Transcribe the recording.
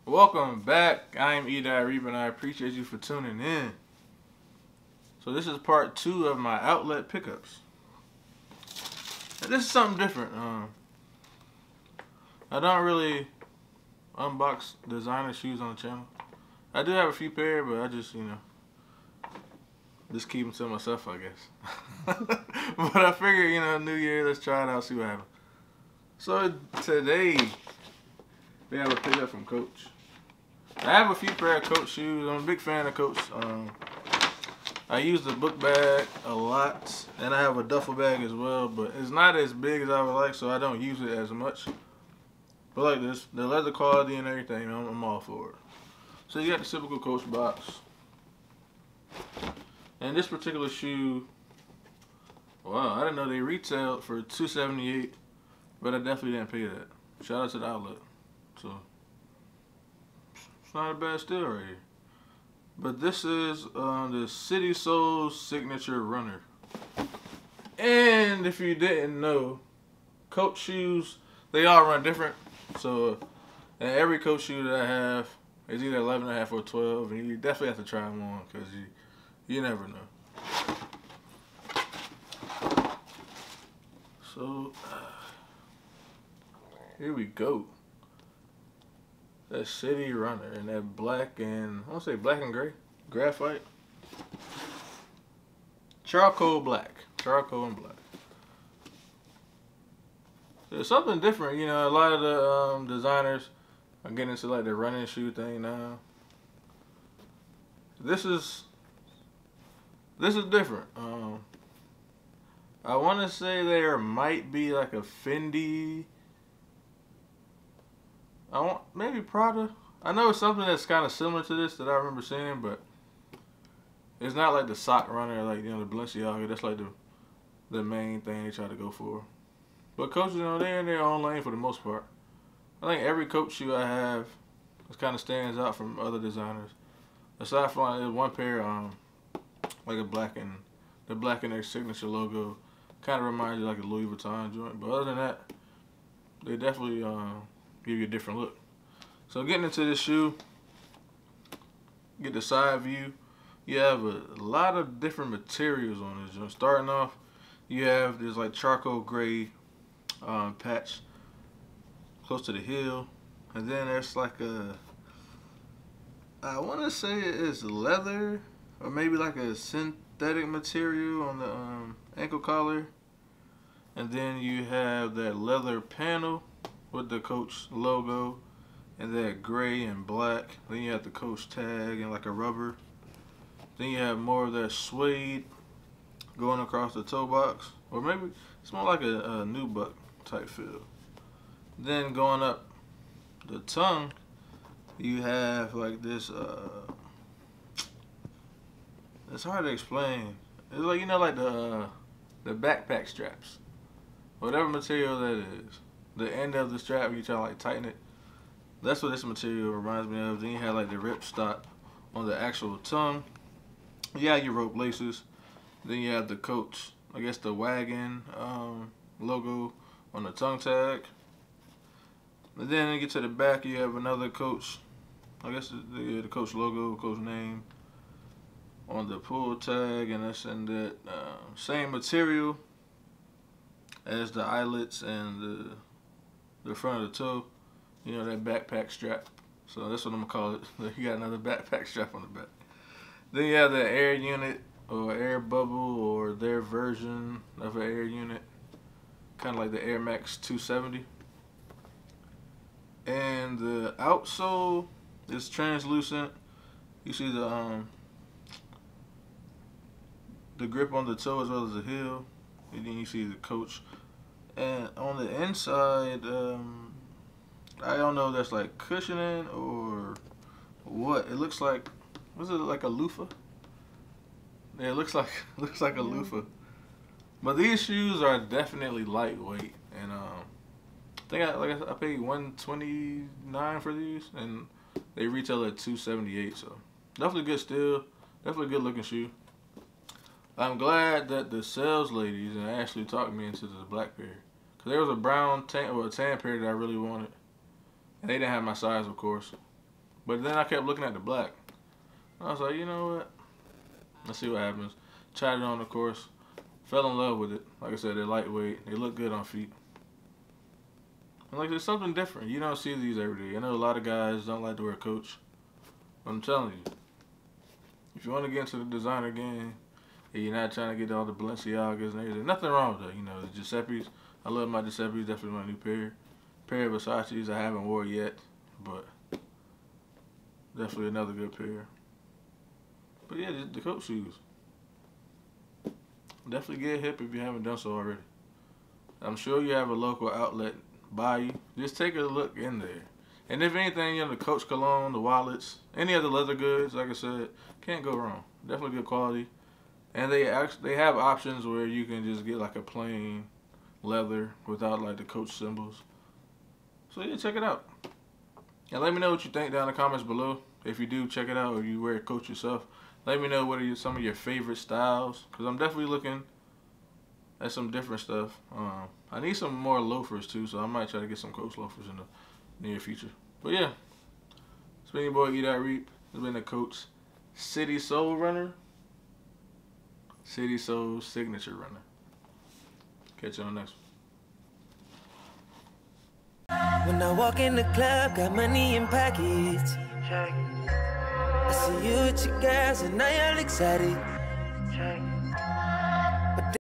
Welcome back. I am Edot, Reep, and I appreciate you for tuning in. So this is part 2 of my outlet pickups. And this is something different. I don't really unbox designer shoes on the channel. I do have a few pair, but I just, just keep them to myself, I guess. But I figured, New Year, let's try it out, see what happens. So today, we have a pickup from Coach. I have a few pair of Coach shoes. I'm a big fan of Coach. I use the book bag a lot, and I have a duffel bag as well, but it's not as big as I would like, so I don't use it as much. But like this, the leather quality and everything, I'm all for it. So you got the typical Coach box. And this particular shoe, wow, I didn't know they retailed for $278, but I definitely didn't pay that. Shout out to the outlet. So it's not a bad steal right here. But this is the citysole signature runner. And if you didn't know, Coach shoes, they all run different. So and every Coach shoe that I have is either 11.5 or 12, and you definitely have to try them on because you never know. So here we go. That city runner and that black and, I want to say black and gray, graphite, charcoal black, charcoal and black. There's something different, a lot of the designers are getting into like the running shoe thing now. This is different. I want to say there might be like a Fendi, maybe Prada. I know it's something that's kind of similar to this that I remember seeing, but it's not like the sock runner, like the Balenciaga. That's like the main thing they try to go for. But Coach, they're in their own lane for the most part. I think every Coach shoe I have kind of stands out from other designers. Aside from like, one pair, like the black and their signature logo, kind of reminds you like a Louis Vuitton joint. But other than that, they definitely give you a different look. So getting into this shoe, get the side view. You have a lot of different materials on this joint. Starting off, you have this like charcoal gray patch close to the heel, and then there's like I want to say it's leather or maybe like a synthetic material on the ankle collar, and then you have that leather panel with the Coach logo and that gray and black. Then you have the Coach tag and like a rubber. Then you have more of that suede going across the toe box, or maybe it's more like a nubuck type feel. Then going up the tongue, you have like this. It's hard to explain. It's like like the backpack straps, whatever material that is. The end of the strap, you try to like tighten it. That's what this material reminds me of. Then you have like the rip stop on the actual tongue. You have your rope laces. Then you have the Coach, I guess the wagon logo on the tongue tag. And then you get to the back, you have another Coach, I guess the Coach logo, Coach name on the pull tag, and that's in that same material as the eyelets and the front of the toe, that backpack strap. So that's what I'm gonna call it. You got another backpack strap on the back. Then you have the air unit or air bubble or their version of an air unit, kind of like the Air Max 270. And the outsole is translucent. You see the grip on the toe as well as the heel, and then you see the Coach. And on the inside, I don't know if that's like cushioning or what. It looks like, was it like a loofah? Yeah, it looks like a loofah. But these shoes are definitely lightweight, and I think I paid $129 for these, and they retail at $278. So definitely good steal, definitely good looking shoe. I'm glad that the sales ladies actually talked me into the black pair. There was a brown tan, or a tan pair that I really wanted, and they didn't have my size, of course. But then I kept looking at the black. I was like, you know what? Let's see what happens. Tried it on, of course. Fell in love with it. Like I said, they're lightweight. They look good on feet. And like, there's something different. You don't see these every day. I know a lot of guys don't like to wear Coach. But I'm telling you, if you want to get into the designer game, and you're not trying to get all the Balenciagas and everything, nothing wrong with that. You know, the Giuseppe's. I love my Giuseppe's. Definitely my new pair. Pair of Versace's I haven't wore yet, but definitely another good pair. But yeah, the Coach shoes. Definitely get hip if you haven't done so already. I'm sure you have a local outlet by you. Just take a look in there. And if anything, you know, the Coach cologne, the wallets, any other leather goods, like I said, can't go wrong. Definitely good quality. And they have options where you can just get like a plain leather without like the Coach symbols. So yeah, check it out. And let me know what you think down in the comments below. If you do check it out or you wear Coach yourself, let me know what are some of your favorite styles. Because I'm definitely looking at some different stuff. I need some more loafers too, so I might try to get some Coach loafers in the near future. But yeah, it's been your boy Edot Reep. It's been the Coach citysole runner. citysole signature runner. Catch you on the next one. When I walk in the club, got money in pockets. I see you with your girls and now you're excited.